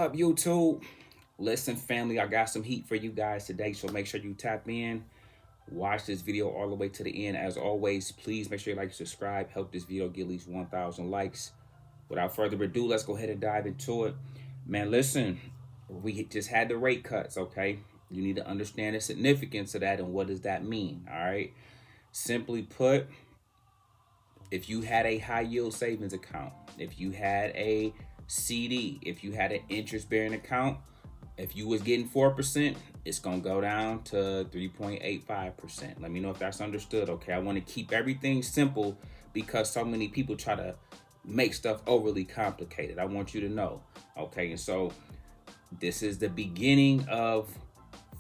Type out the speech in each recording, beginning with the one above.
up, YouTube? Listen, family, I got some heat for you guys today, so make sure you tap in. Watch this video all the way to the end. As always, please make sure you like, subscribe, help this video get at least 1,000 likes. Without further ado, let's go ahead and dive into it. Man, listen, we just had the rate cuts, okay? You need to understand the significance of that and what does that mean, all right? Simply put, if you had a high yield savings account, if you had a CD, if you had an interest bearing account, if you was getting 4%, it's gonna go down to 3.85%. Let me know if that's understood. Okay, I want to keep everything simple because so many people try to make stuff overly complicated. I want you to know. Okay, and so this is the beginning of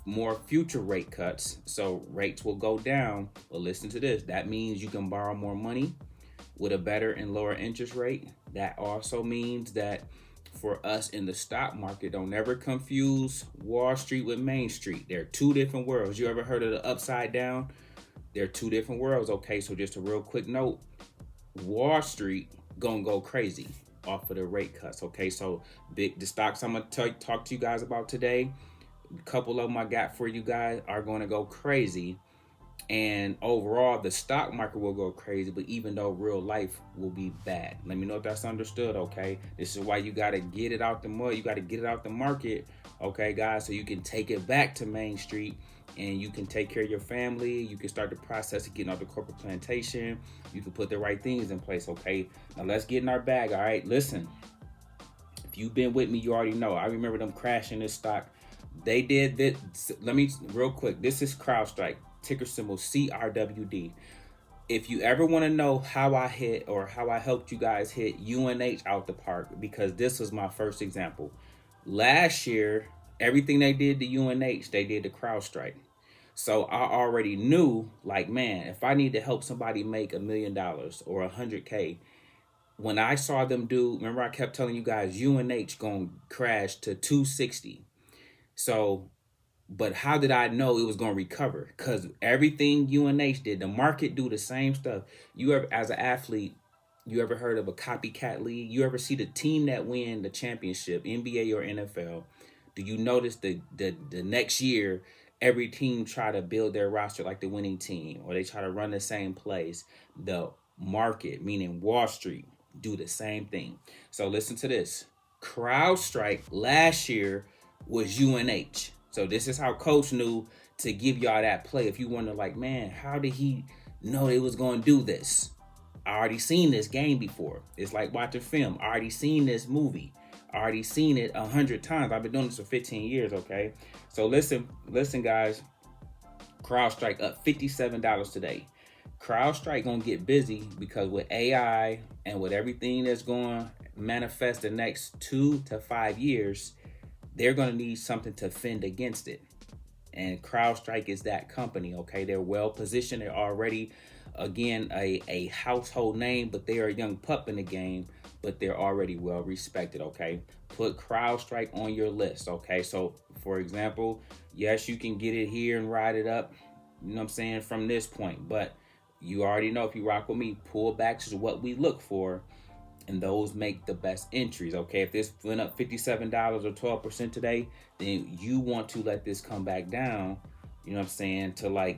more future rate cuts. So rates will go down. But listen to this. That means you can borrow more money with a better and lower interest rate. That also means that for us in the stock market, don't ever confuse Wall Street with Main Street. They're two different worlds. You ever heard of the upside down? They're two different worlds. Okay, so just a real quick note. Wall Street gonna go crazy off of the rate cuts. Okay, so the stocks I'm gonna talk to you guys about today, a couple of them I got for you guys are gonna go crazy. And overall, the stock market will go crazy, but even though real life will be bad. Let me know if that's understood, okay? This is why you got to get it out the mud. You got to get it out the market, okay, guys? So you can take it back to Main Street and you can take care of your family. You can start the process of getting out the corporate plantation. You can put the right things in place, okay? Now let's get in our bag, all right? Listen, if you've been with me, you already know. I remember them crashing this stock. They did this. Let me, real quick, this is CrowdStrike. Ticker symbol CRWD. If you ever want to know how I hit or how I helped you guys hit UNH out the park, because this was my first example. Last year, everything they did to UNH, they did to CrowdStrike. So I already knew, like, man, if I need to help somebody make $1 million or 100K, when I saw them do, remember I kept telling you guys, UNH gonna crash to 260. So but how did I know it was going to recover? Because everything UNH did, the market do the same stuff. You ever, as an athlete, you ever heard of a copycat league? You ever see the team that win the championship, NBA or NFL? Do you notice the next year, every team try to build their roster like the winning team, or they try to run the same plays? The market, meaning Wall Street, do the same thing. So listen to this. CrowdStrike last year was UNH. So this is how Coach knew to give y'all that play. If you wonder, like, man, how did he know they was going to do this? I already seen this game before. It's like watching film. I already seen this movie. I already seen it 100 times. I've been doing this for 15 years, okay? So listen, guys. CrowdStrike up $57 today. CrowdStrike gonna get busy because with AI and with everything that's going to manifest the next 2 to 5 years, they're going to need something to fend against it. And CrowdStrike is that company, okay? They're well positioned. They're already, again, a household name, but they are a young pup in the game, but they're already well respected, okay? Put CrowdStrike on your list, okay? So, for example, yes, you can get it here and ride it up, you know what I'm saying, from this point. But you already know, if you rock with me, pullbacks is what we look for. And those make the best entries, okay? If this went up $57 or 12% today, then you want to let this come back down, you know what I'm saying, to like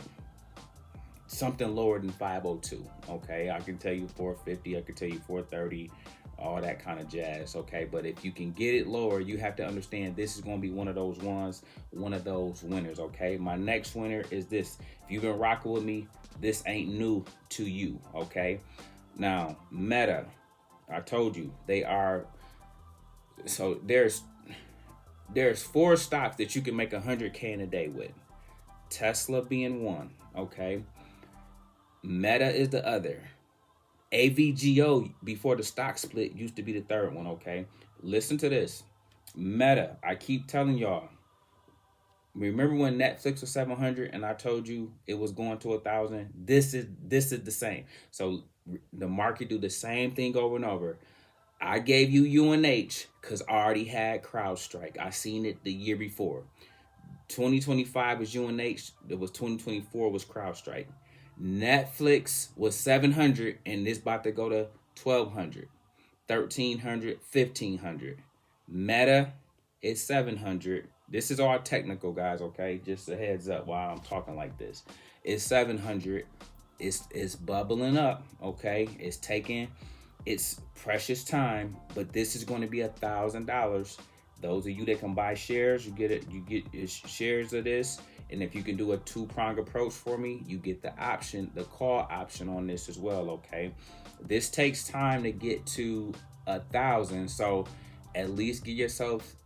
something lower than 502, okay? I can tell you 450, I can tell you 430, all that kind of jazz, okay? But if you can get it lower, you have to understand this is going to be one of those ones, one of those winners, okay? My next winner is this. If you've been rocking with me, this ain't new to you, okay? Now, Meta. I told you they are. So there's 4 stocks that you can make 100K in a day with. Tesla being one, okay. Meta is the other. AVGO before the stock split used to be the third one, okay. Listen to this. Meta, I keep telling y'all. Remember when Netflix was 700 and I told you it was going to 1,000? This is the same. So the market do the same thing over and over. I gave you UNH because I already had CrowdStrike. I seen it the year before. 2025 was UNH. It was 2024 was CrowdStrike. Netflix was 700 and it's about to go to 1,200, 1,300, 1,500. Meta It's 700. This is all technical, guys, okay? Just a heads up while I'm talking like this. It's 700. It's bubbling up, okay? It's taking its precious time, but this is going to be $1,000. Those of you that can buy shares, you get it. You get shares of this, and if you can do a two-prong approach for me, you get the option, the call option on this as well. Okay, this takes time to get to 1,000, so at least give yourself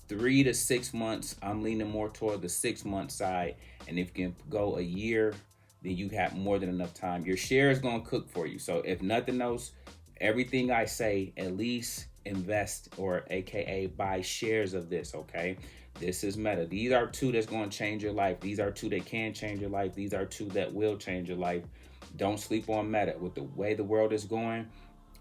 3 to 6 months. I'm leaning more toward the 6 month side, and if you can go a year, then you have more than enough time. Your share is going to cook for you. So if nothing else, everything I say, at least invest or AKA buy shares of this, okay? This is Meta. These are two that's going to change your life. These are two that can change your life. These are two that will change your life. Don't sleep on Meta. With the way the world is going,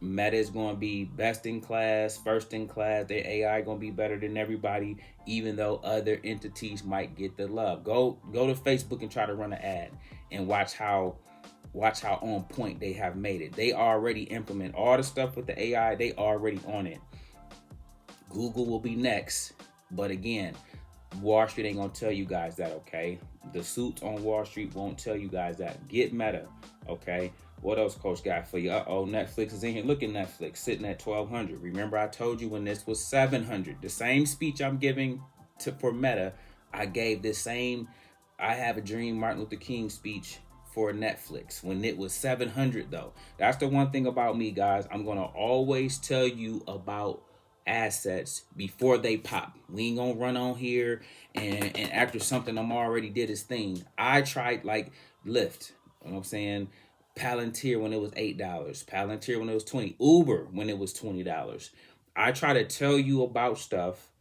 Meta is going to be best in class, first in class. Their AI going to be better than everybody, even though other entities might get the love. Go to Facebook and try to run an ad and watch how on point they have made it. They already implement all the stuff with the AI. They already on it. Google will be next. But again, Wall Street ain't gonna tell you guys that, okay? The suits on Wall Street won't tell you guys that. Get Meta, okay? What else Coach got for you? Netflix is in here. Look at Netflix sitting at 1,200. Remember I told you when this was 700. The same speech I'm giving for Meta, I gave this same I Have a Dream Martin Luther King speech for Netflix when it was 700 though. That's the one thing about me, guys. I'm going to always tell you about assets before they pop. We ain't gonna run on here and after something I'm already did his thing. I tried like Lyft, you know what I'm saying? Palantir when it was $8, Palantir when it was 20, Uber when it was $20. I try to tell you about stuff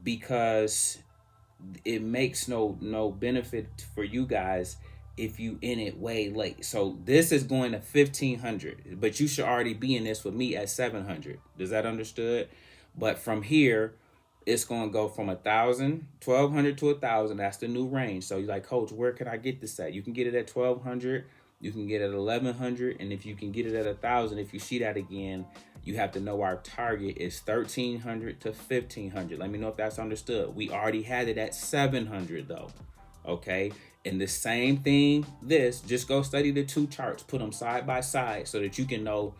because it makes no benefit for you guys if you in it way late. So this is going to 1,500, but you should already be in this with me at 700. Does that understood? But from here, it's going to go from 1,000, 1,200 to 1,000. That's the new range. So you're like, Coach, where can I get this at? You can get it at 1,200. You can get it at 1,100. And if you can get it at 1,000, if you see that again, you have to know our target is 1,300 to 1,500. Let me know if that's understood. We already had it at 700 though. Okay. And the same thing, just go study the two charts, put them side by side so that you can know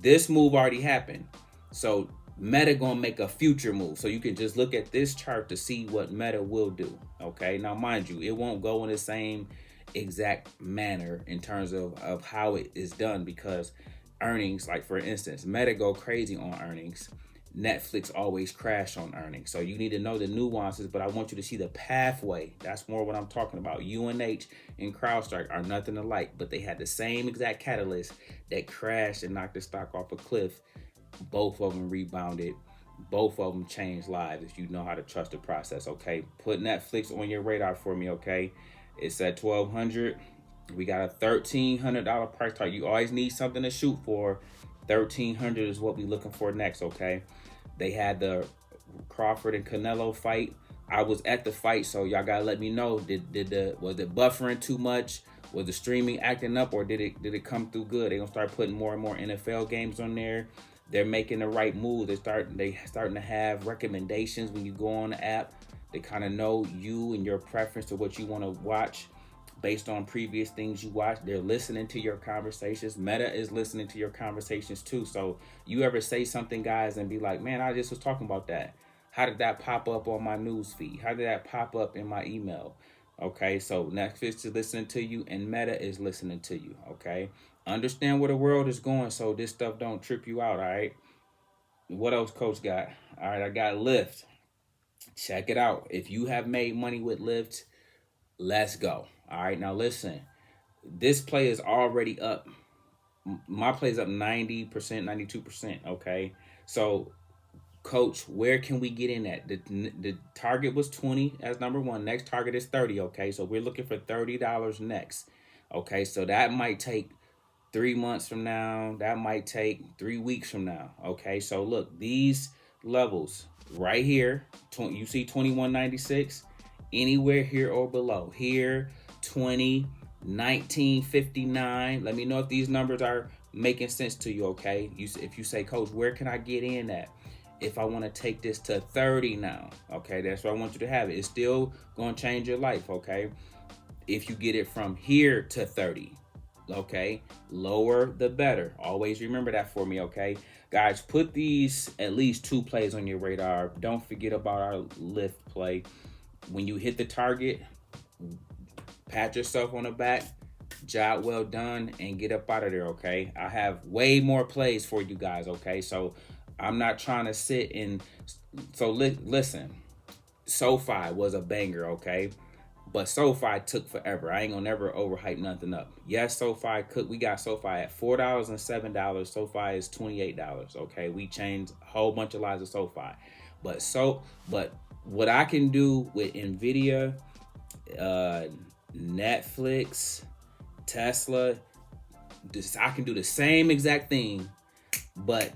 this move already happened. So Meta gonna make a future move. So you can just look at this chart to see what Meta will do. Okay. Now, mind you, it won't go in the same exact manner in terms of how it is done because earnings, like for instance, Meta go crazy on earnings. Netflix always crash on earnings. So you need to know the nuances, but I want you to see the pathway. That's more what I'm talking about. UNH and CrowdStrike are nothing alike, but they had the same exact catalyst that crashed and knocked the stock off a cliff. Both of them rebounded. Both of them changed lives if you know how to trust the process, okay? Put Netflix on your radar for me, okay? It's at 1,200. We got a $1,300 price tag. You always need something to shoot for. 1,300 is what we're looking for next, okay? They had the Crawford and Canelo fight. I was at the fight, so y'all gotta let me know. Was it buffering too much? Was the streaming acting up, or did it come through good? They're gonna start putting more and more NFL games on there. They're making the right move. They starting to have recommendations when you go on the app. They kind of know you and your preference to what you want to watch based on previous things you watched. They're listening to your conversations. Meta is listening to your conversations too. So you ever say something, guys, and be like, man, I just was talking about that. How did that pop up on my news feed? How did that pop up in my email? Okay, so Netflix is listening to you and Meta is listening to you, okay? Understand where the world is going so this stuff don't trip you out, all right? What else Coach got? All right, I got Lyft. Check it out. If you have made money with Lyft, let's go. All right, now listen. This play is already up. My play is up 90%, 92%, okay? So, Coach, where can we get in at? The target was 20 as number one. Next target is 30, okay? So we're looking for $30 next, okay? So that might take 3 months from now. That might take 3 weeks from now, okay? So look, these levels right here, you see 21.96, anywhere here or below. Here, 20, 19.59. Let me know if these numbers are making sense to you, okay? If you say, Coach, where can I get in at? if I want to take this to 30 now, okay, that's what I want you to have it. It's still going to change your life, okay? If you get it from here to 30, okay, lower the better. Always remember that for me, okay? Guys, put these at least 2 plays on your radar. Don't forget about our Lyft play. When you hit the target, pat yourself on the back, job well done, and get up out of there, okay? I have way more plays for you guys, okay? So I'm not trying to sit and listen. SoFi was a banger, okay? But SoFi took forever. I ain't gonna never overhype nothing up. Yes, SoFi could. We got SoFi at $4 and $7. SoFi is $28. Okay, we changed a whole bunch of lives of SoFi, but what I can do with Nvidia, Netflix, Tesla, I can do the same exact thing, but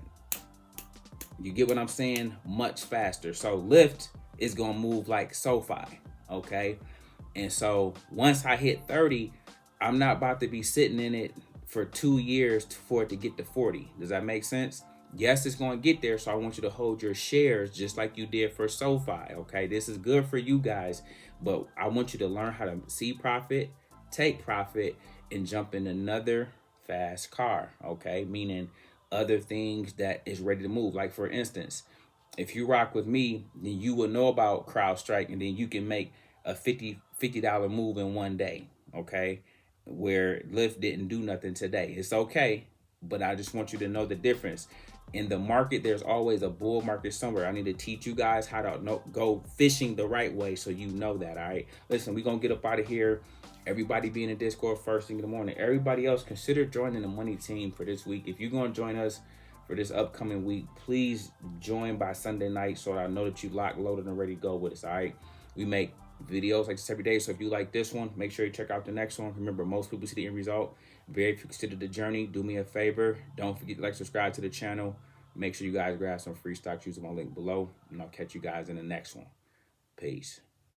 you get what I'm saying? Much faster. So Lyft is gonna move like SoFi, okay? And so once I hit 30, I'm not about to be sitting in it for 2 years for it to get to 40. Does that make sense? Yes, it's going to get there. So I want you to hold your shares just like you did for SoFi. Okay, this is good for you guys, but I want you to learn how to see profit, take profit, and jump in another fast car. Okay, meaning other things that is ready to move. Like for instance, if you rock with me, then you will know about CrowdStrike, and then you can make a $50 move in one day, okay? Where Lyft didn't do nothing today. It's okay, but I just want you to know the difference. In the market, there's always a bull market somewhere. I need to teach you guys how to go fishing the right way so you know that, all right? Listen, we're going to get up out of here. Everybody be in the Discord first thing in the morning. Everybody else, consider joining the money team for this week. If you're going to join us for this upcoming week, please join by Sunday night so I know that you locked, loaded, and ready to go with us, all right? We make videos like this every day, so if you like this one, make sure you check out the next one. Remember, most people see the end result. Very few consider the journey. Do me a favor, don't forget to like, subscribe to the channel. Make sure you guys grab some free stocks using my link below, and I'll catch you guys in the next one. Peace.